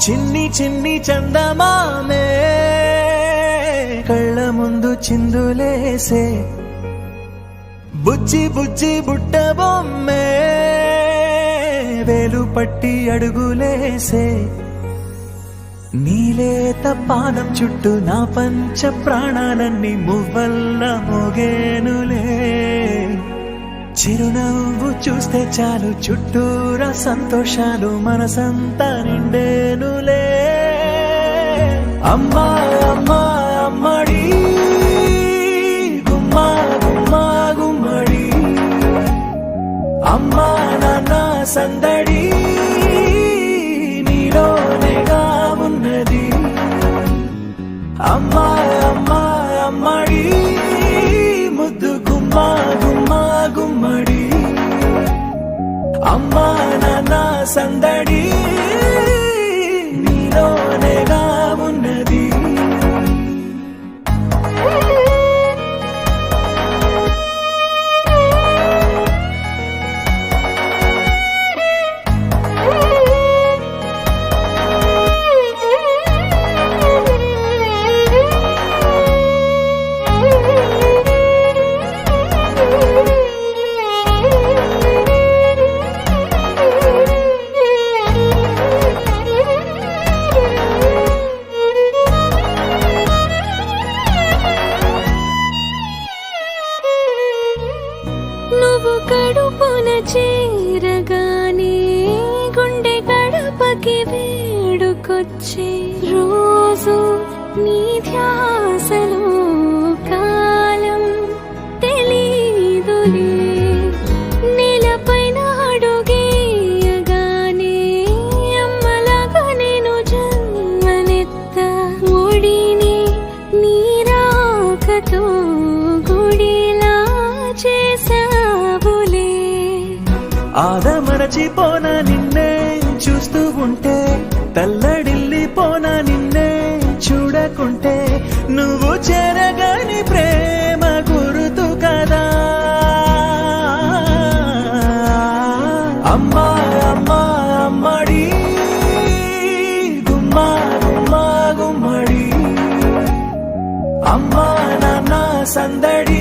చిన్ని చిన్ని చందమామే కళ్ళ ముందు చిందులేసే బుజ్జి బుజ్జి బుట్ట బొమ్మే వేలు పట్టి అడుగులేసే నీలేత పాదం చుట్టూ నా పంచ ప్రాణాలన్నీ మువ్వల్ల మోగేనులే చిరునవ్వు చూస్తే చాలు చుట్టూరా సంతోషాలు మనసంతా నిండేనులే అమ్మా అమ్మా అమ్మడి గుమ్మా గుమ్మా గుమ్మడి అమ్మా నాన్న సందడి నీలోనేగా ఉన్నది అమ్మా అమ్మా అమ్మడి ముద్దు గుమ్మా గుమ్మా గుమ్మడి అమ్మా నాన్న సందడి నీలోనేగా ఉన్నది నువ్వు కడుపున చేరగానే గుండె గడపకి వేడుకొచ్చే రోజు నీ ధ్యాసలో కాలం తెలీదులే నేలపైన అడుగేయగానే అమ్మలాగా నేను జన్మనెత్త ఒడిని నీ రాకతో గుడిలా చేసావులే ఆదమరచిపోనా నిన్నే చూస్తూ ఉంటే తల్లడిల్లిపోనా నిన్నే చూడకుంటే నువ్వు చెరగని ప్రేమ గురుతు కదా అమ్మా అమ్మా అమ్మడి గుమ్మా గుమ్మా గుమ్మడి అమ్మా నాన్న సందడి